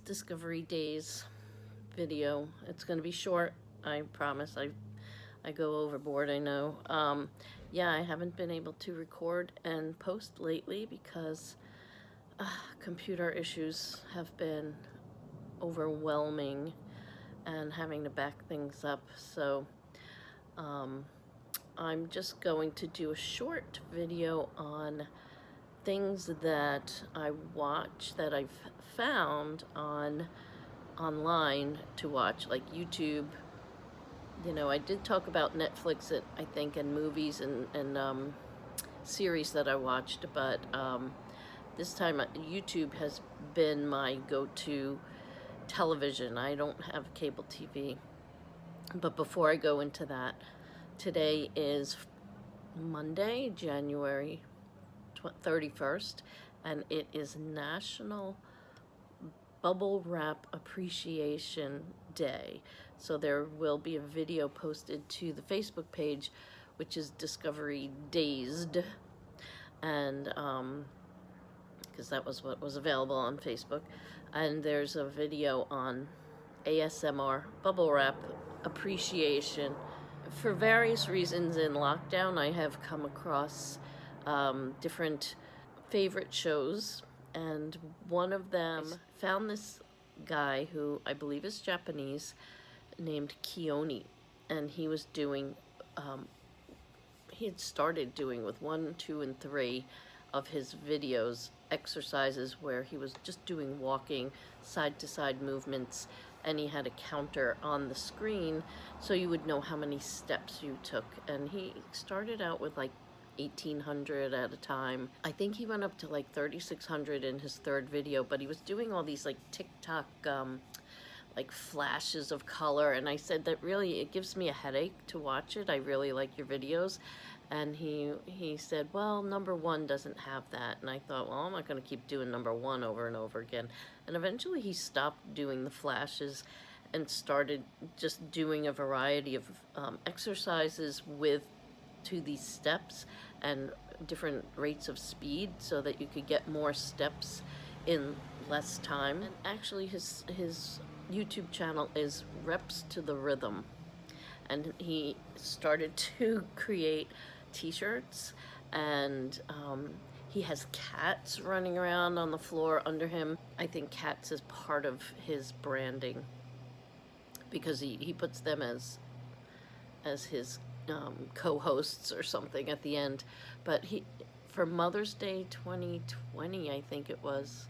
Discovery Days video. It's going to be short, I promise. I go overboard, I know. Yeah, I haven't been able to record and post lately because computer issues have been overwhelming and having to back things up. So I'm just going to do a short video on things that I watch that I've found online to watch, like YouTube. You know, I did talk about Netflix, I think, and movies and series that I watched, but this time YouTube has been my go-to television. I don't have cable TV. But before I go into that, today is Monday, January 31st, and it is National Bubble Wrap Appreciation Day. So there will be a video posted to the Facebook page, which is Discovery DAZE, and because that was what was available on Facebook. And there's a video on ASMR bubble wrap appreciation. For various reasons in lockdown, I have come across different favorite shows, and one of them found this guy who I believe is Japanese named Keone, and he was doing he had started doing with 1, 2, and 3 of his videos exercises where he was just doing walking side-to-side movements, and he had a counter on the screen so you would know how many steps you took. And he started out with like 1,800 at a time. I think he went up to like 3,600 in his third video, but he was doing all these like TikTok like flashes of color, and I said that really it gives me a headache to watch it. I really like your videos. And he said, well, number 1 doesn't have that. And I thought, well, I'm not going to keep doing number 1 over and over again. And eventually he stopped doing the flashes and started just doing a variety of exercises to these steps and different rates of speed so that you could get more steps in less time. And actually his YouTube channel is Reps to the Rhythm, and he started to create t-shirts, and he has cats running around on the floor under him. I think cats is part of his branding because he puts them as his co-hosts or something at the end. But for Mother's Day 2020, I think it was,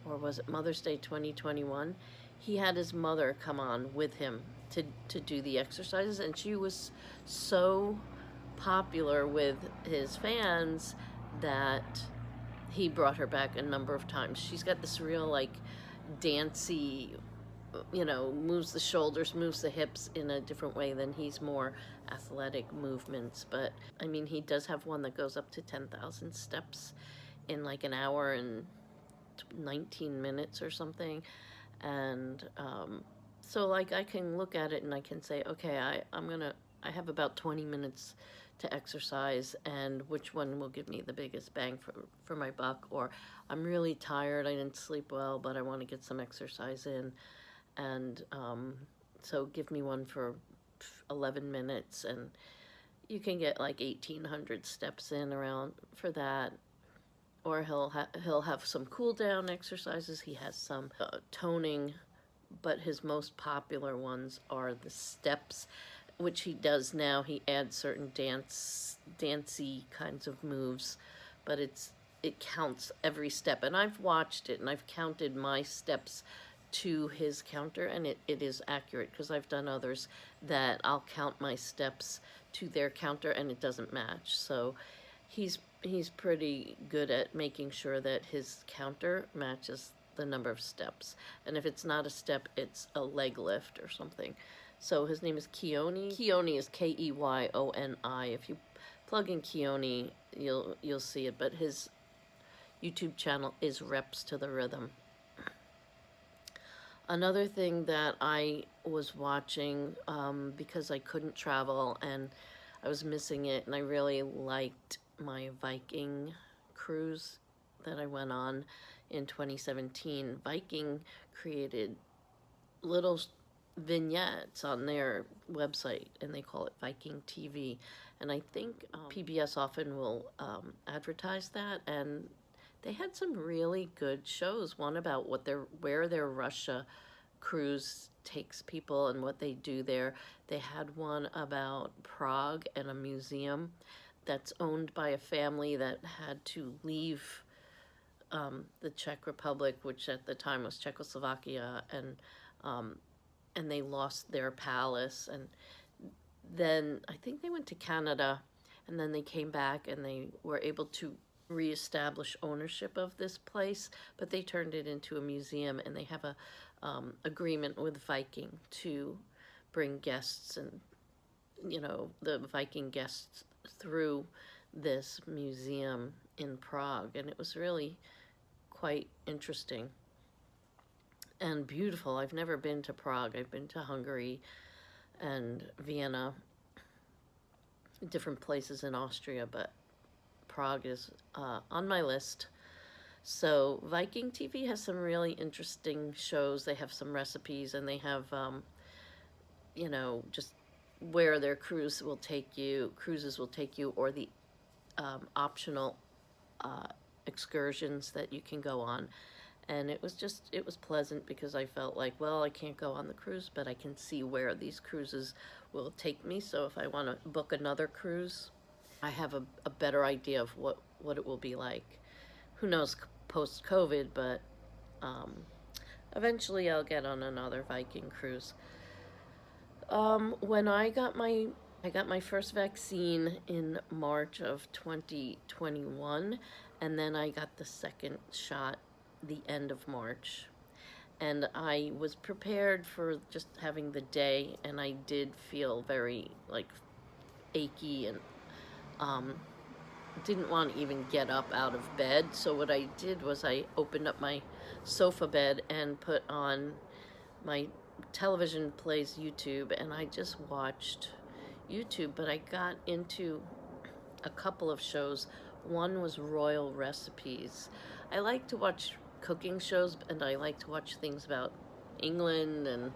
or was it Mother's Day 2021, he had his mother come on with him to do the exercises, and she was so popular with his fans that he brought her back a number of times. She's got this real like dancey, you know, moves the shoulders, moves the hips in a different way than he's more athletic movements. But I mean, he does have one that goes up to 10,000 steps in like an hour and 19 minutes or something. And so like I can look at it and I can say, okay, I have about 20 minutes to exercise, and which one will give me the biggest bang for my buck, or I'm really tired, I didn't sleep well, but I want to get some exercise in, and so give me one for 11 minutes, and you can get like 1,800 steps in around for that. Or he'll have some cool down exercises. He has some toning, but his most popular ones are the steps, which he does now. He adds certain dancey kinds of moves, but it counts every step. And I've watched it and I've counted my steps to his counter, and it is accurate, because I've done others that I'll count my steps to their counter and it doesn't match. So he's pretty good at making sure that his counter matches the number of steps. And if it's not a step, it's a leg lift or something. So his name is Keone. Keone is Keyyoni. If you plug in Keone, you'll see it. But his YouTube channel is Reps to the Rhythm. Another thing that I was watching because I couldn't travel and I was missing it, and I really liked my Viking cruise that I went on. in 2017, Viking created little vignettes on their website, and they call it Viking TV. And I think PBS often will advertise that, and they had some really good shows. One about where their Russia cruise takes people and what they do there. They had one about Prague and a museum that's owned by a family that had to leave the Czech Republic, which at the time was Czechoslovakia, and they lost their palace. And then I think they went to Canada, and then they came back and they were able to reestablish ownership of this place, but they turned it into a museum, and they have a agreement with Viking to bring guests and, you know, the Viking guests through this museum in Prague, and it was really quite interesting and beautiful. I've never been to Prague. I've been to Hungary and Vienna, different places in Austria, but Prague is on my list. So Viking TV has some really interesting shows. They have some recipes, and they have, you know, just where their cruises will take you, or the optional excursions that you can go on. And it was pleasant, because I felt like, well, I can't go on the cruise, but I can see where these cruises will take me. So if I want to book another cruise, I have a better idea of what it will be like. Who knows post-COVID, but eventually I'll get on another Viking cruise. When I got my first vaccine in March of 2021, and then I got the second shot the end of March. And I was prepared for just having the day, and I did feel very, like, achy, and didn't want to even get up out of bed. So what I did was I opened up my sofa bed and put on my television plays YouTube, and I just watched YouTube. But I got into a couple of shows. One was Royal Recipes. I like to watch cooking shows, and I like to watch things about England and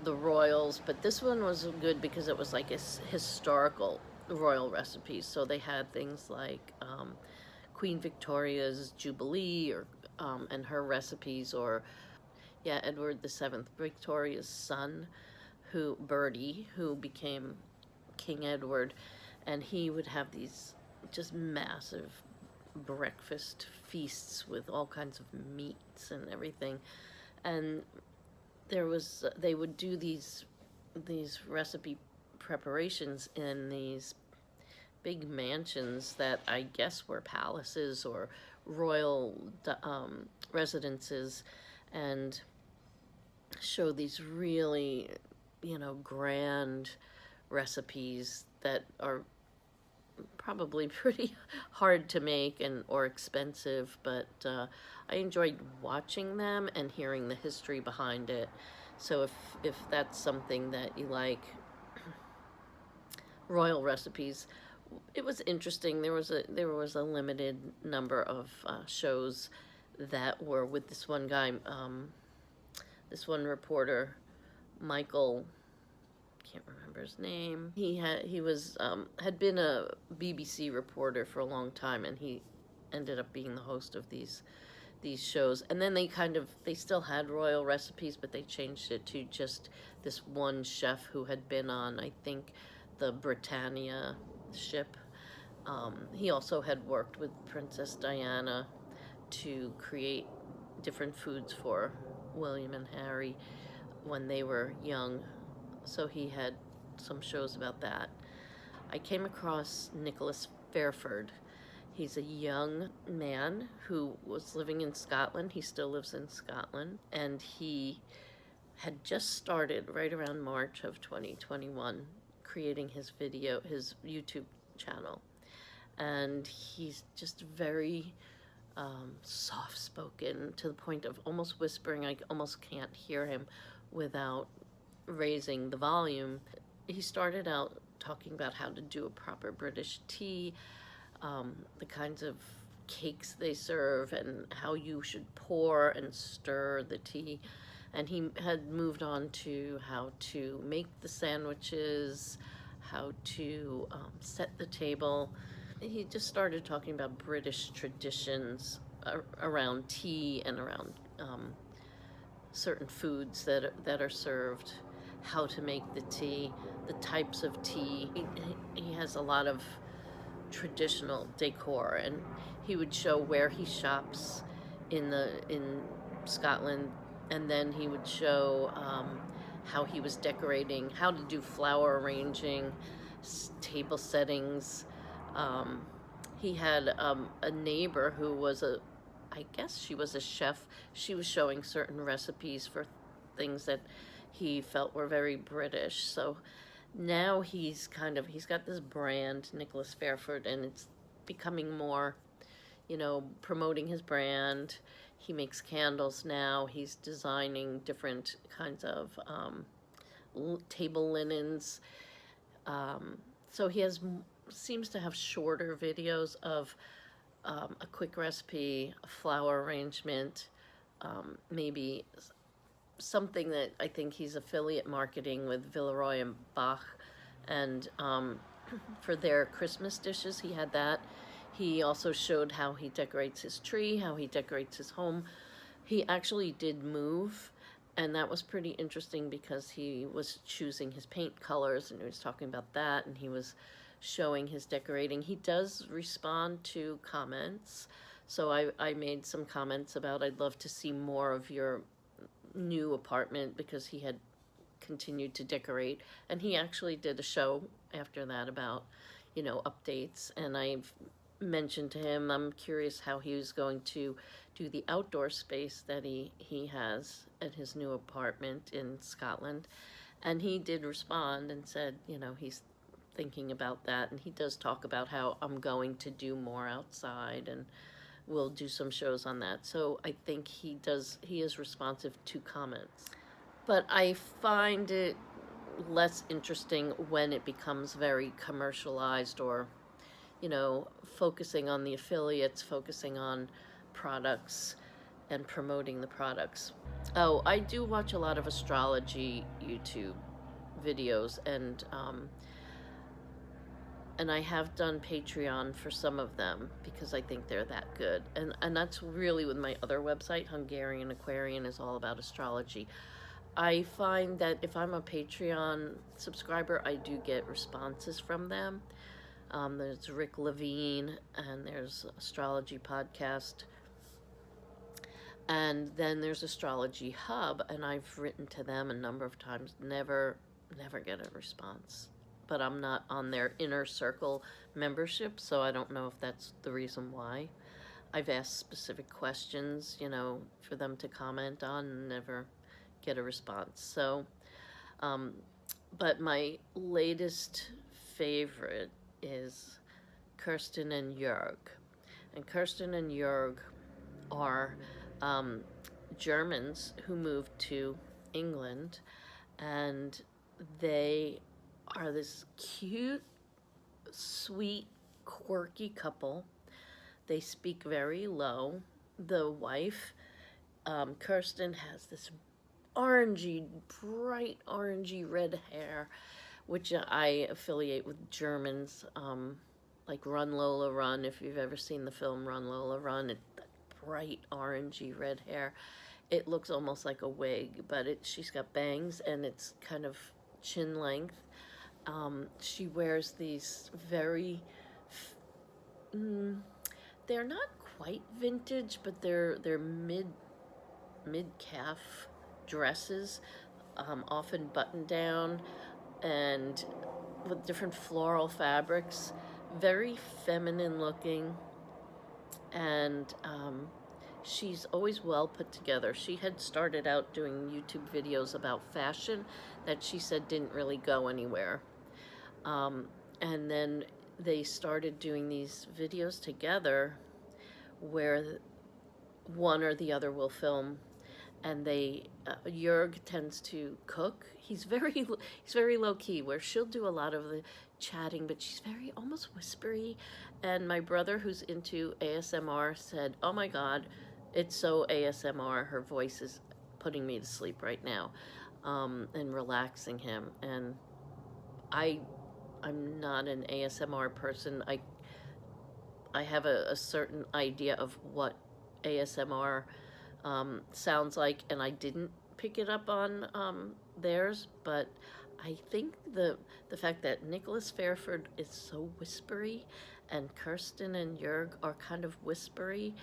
the royals, but this one was good because it was like a historical Royal Recipes. So they had things like Queen Victoria's Jubilee, or and her recipes, or Edward VII, Victoria's son, Bertie, who became King Edward, and he would have these just massive breakfast feasts with all kinds of meats and everything. And they would do these recipe preparations in these big mansions that I guess were palaces or royal residences, and show these really, you know, grand recipes that are probably pretty hard to make or expensive, but I enjoyed watching them and hearing the history behind it. So if that's something that you like, Royal Recipes, it was interesting. There was a limited number of shows that were with this one guy, this one reporter, Michael. Can't remember his name. He had been a BBC reporter for a long time, and he ended up being the host of these shows. And then they still had Royal Recipes, but they changed it to just this one chef who had been on, I think, the Britannia ship. He also had worked with Princess Diana to create different foods for William and Harry when they were young. So he had some shows about that. I came across Nicholas Fairford. He's a young man who was living in Scotland. He still lives in Scotland. And he had just started right around March of 2021 creating his YouTube channel. And he's just very soft-spoken, to the point of almost whispering. I almost can't hear him without raising the volume. He started out talking about how to do a proper British tea, the kinds of cakes they serve and how you should pour and stir the tea. And he had moved on to how to make the sandwiches, how to set the table. He just started talking about British traditions around tea and around certain foods that are served, how to make the tea, the types of tea. He has a lot of traditional decor, and he would show where he shops in Scotland, and then he would show how he was decorating, how to do flower arranging, table settings. He had a neighbor who was I guess she was a chef. She was showing certain recipes for things that he felt were very British. So now he's got this brand, Nicholas Fairford, and it's becoming more, promoting his brand. He makes candles now. He's designing different kinds of table linens. So he seems to have shorter videos of a quick recipe, a flower arrangement, maybe something that I think he's affiliate marketing with Villeroy and Bach, and for their Christmas dishes, he had that. He also showed how he decorates his tree, how he decorates his home. He actually did move, and that was pretty interesting because he was choosing his paint colors, and he was talking about that, and he was showing his decorating. He does respond to comments, so I made some comments about I'd love to see more of your new apartment, because he had continued to decorate, and he actually did a show after that about updates, and I've mentioned to him I'm curious how he was going to do the outdoor space that he has at his new apartment in Scotland, and he did respond and said he's thinking about that, and he does talk about how I'm going to do more outside, and we'll do some shows on that. So I think he is responsive to comments. But I find it less interesting when it becomes very commercialized, or focusing on the affiliates, focusing on products and promoting the products. Oh, I do watch a lot of astrology YouTube videos, and I have done Patreon for some of them because I think they're that good. And that's really with my other website, Hungarian Aquarian, is all about astrology. I find that if I'm a Patreon subscriber, I do get responses from them. There's Rick Levine, and there's Astrology Podcast. And then there's Astrology Hub, and I've written to them a number of times, never get a response. But I'm not on their inner circle membership, so I don't know if that's the reason why. I've asked specific questions, for them to comment on, and never get a response. So, but my latest favorite is Kirsten&Joerg. And Kirsten&Joerg are Germans who moved to England, and they are this cute, sweet, quirky couple. They speak very low. The wife, Kirsten, has this bright orangey red hair, which I affiliate with Germans, like Run Lola Run. If you've ever seen the film Run Lola Run, that bright orangey red hair. It looks almost like a wig, but she's got bangs, and it's kind of chin length. She wears these very, they're not quite vintage, but they're mid-calf dresses, often buttoned down, and with different floral fabrics, very feminine looking, and she's always well put together. She had started out doing YouTube videos about fashion that she said didn't really go anywhere. And then they started doing these videos together where one or the other will film, and Jörg tends to cook. He's very low key, where she'll do a lot of the chatting, but she's very almost whispery. And my brother, who's into ASMR, said, "Oh my God, it's so ASMR. Her voice is putting me to sleep right now, and relaxing him." And I'm not an ASMR person. I have a certain idea of what ASMR sounds like, and I didn't pick it up on theirs, but I think the fact that Nicholas Fairford is so whispery and Kirsten and Joerg are kind of whispery,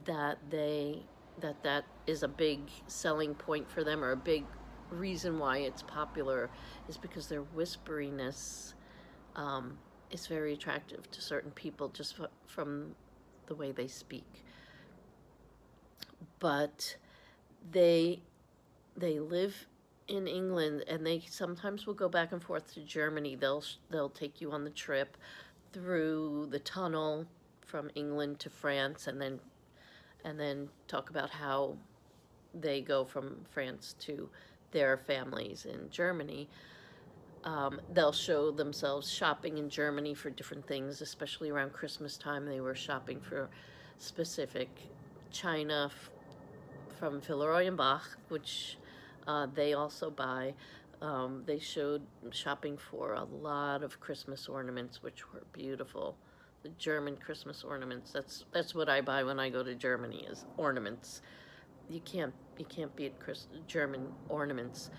that that is a big selling point for them, or a big reason why it's popular, is because their whisperiness is very attractive to certain people just from the way they speak. But they live in England, and they sometimes will go back and forth to Germany. They'll take you on the trip through the tunnel from England to France, and then talk about how they go from France to their families in Germany. They'll show themselves shopping in Germany for different things, especially around Christmas time. They were shopping for specific china from Villeroy and Bach, which they also buy. They showed shopping for a lot of Christmas ornaments, which were beautiful. The German Christmas ornaments. That's what I buy when I go to Germany, is ornaments. You can't beat German ornaments.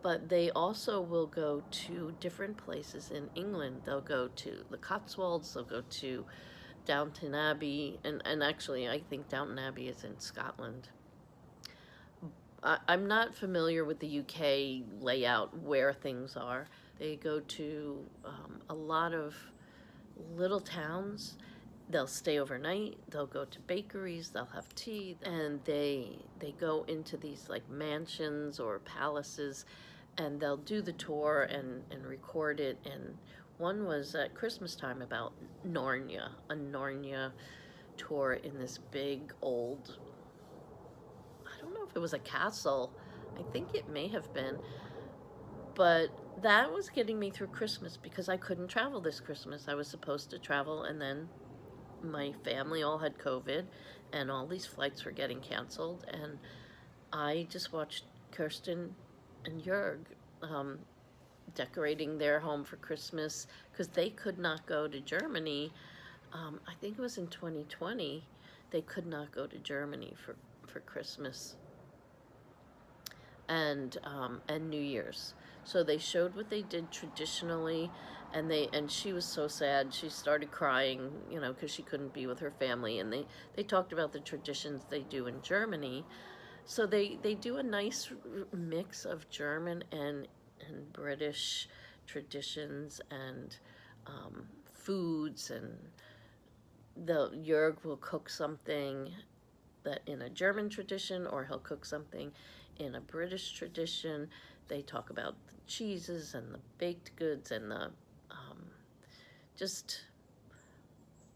But they also will go to different places in England. They'll go to the Cotswolds, they'll go to Downton Abbey, and actually I think Downton Abbey is in Scotland. I'm not familiar with the UK layout where things are. They go to a lot of little towns. They'll stay overnight, they'll go to bakeries, they'll have tea, and they go into these like mansions or palaces, and they'll do the tour and record it. And one was at Christmas time about Narnia, a Narnia tour in this big old, I don't know if it was a castle, I think it may have been, but that was getting me through Christmas because I couldn't travel this Christmas. I was supposed to travel, and then my family all had COVID, and all these flights were getting canceled, and I just watched Kirsten and Joerg decorating their home for Christmas because they could not go to Germany. I think it was in 2020. They could not go to Germany for Christmas and New Year's. So they showed what they did traditionally, and she was so sad. She started crying, because she couldn't be with her family. And they talked about the traditions they do in Germany. So they do a nice mix of German and British traditions and foods, and Joerg will cook something that in a German tradition, or he'll cook something in a British tradition. They talk about the cheeses and the baked goods and the just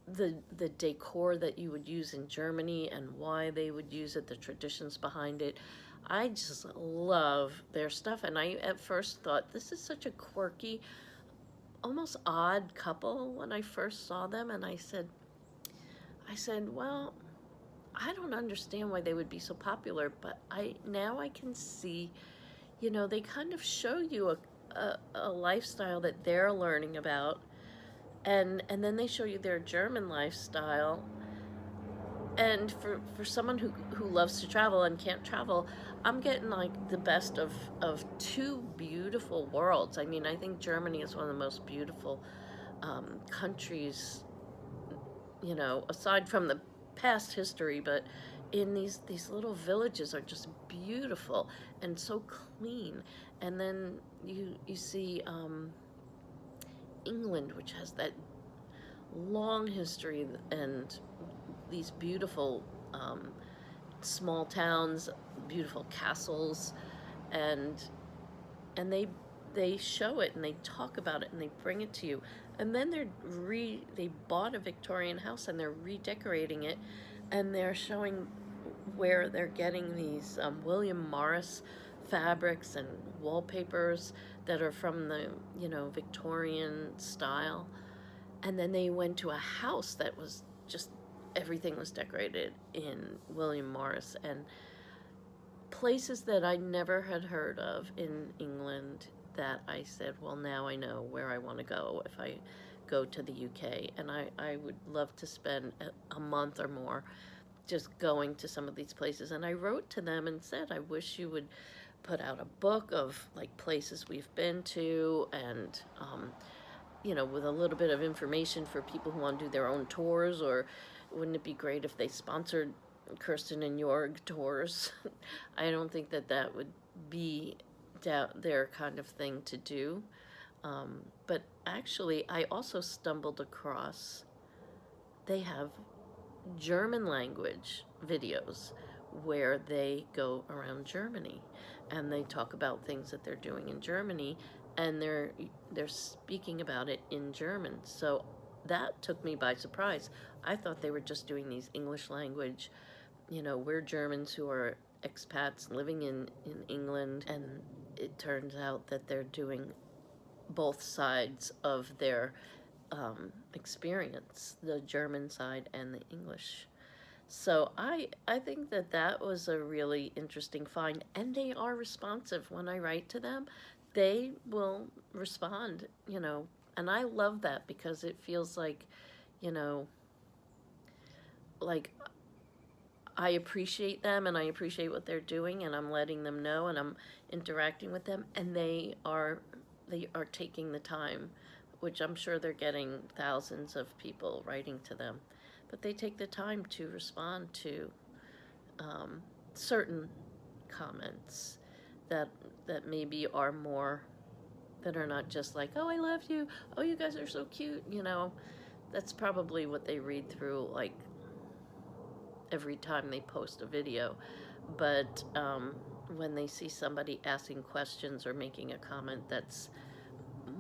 the decor that you would use in Germany and why they would use it, the traditions behind it. I just love their stuff, and I at first thought, this is such a quirky, almost odd couple when I first saw them, and I said, well, I don't understand why they would be so popular, but now I can see, they kind of show you a lifestyle that they're learning about, and then they show you their German lifestyle. And for someone who loves to travel and can't travel, I'm getting like the best of two beautiful worlds. I mean, I think Germany is one of the most beautiful countries, aside from the past history, but in these little villages are just beautiful and so clean. And then you see England, which has that long history and these beautiful small towns, beautiful castles, and they show it and they talk about it and they bring it to you. And then they bought a Victorian house and they're redecorating it, and they're showing where they're getting these William Morris fabrics and wallpapers that are from the, Victorian style. And then they went to a house that was just, everything was decorated in William Morris, and places that I never had heard of in England, that I said, well, now I know where I want to go if I go to the UK. And I would love to spend a month or more just going to some of these places. And I wrote to them and said, I wish you would put out a book of like places we've been to, and with a little bit of information for people who want to do their own tours. Or wouldn't it be great if they sponsored Kirsten&Joerg tours? I don't think that would be their kind of thing to do. But actually, I also stumbled across, they have German language videos where they go around Germany and they talk about things that they're doing in Germany, and they're speaking about it in German. So that took me by surprise. I thought they were just doing these English language, we're Germans who are expats living in England, and it turns out that they're doing both sides of their experience, the German side and the English. So I think that was a really interesting find, and they are responsive. When I write to them, they will respond, and I love that, because it feels like, like I appreciate them and I appreciate what they're doing, and I'm letting them know and I'm interacting with them, and they are taking the time, which I'm sure they're getting thousands of people writing to them, but they take the time to respond to certain comments that maybe are more, that are not just like, oh, I love you, oh, you guys are so cute, that's probably what they read through, like, every time they post a video. But when they see somebody asking questions or making a comment that's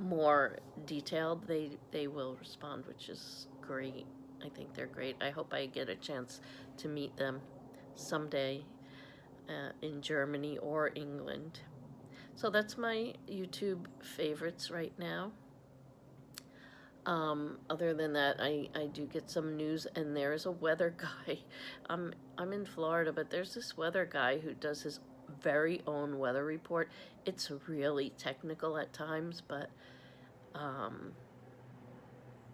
more detailed, they will respond, which is great. I think they're great. I hope I get a chance to meet them someday in Germany or England. So that's my YouTube favorites right now. Other than that, I do get some news, and there is a weather guy. I'm in Florida, but there's this weather guy who does his very own weather report. It's really technical at times, but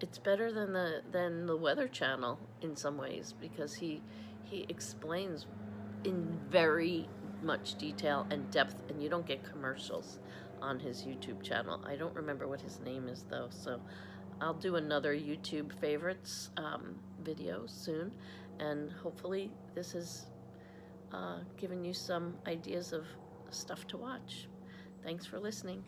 it's better than the Weather Channel in some ways, because he explains in very much detail and depth, and you don't get commercials on his YouTube channel. I don't remember what his name is though, so I'll do another YouTube favorites video soon, and hopefully this has given you some ideas of stuff to watch. Thanks for listening.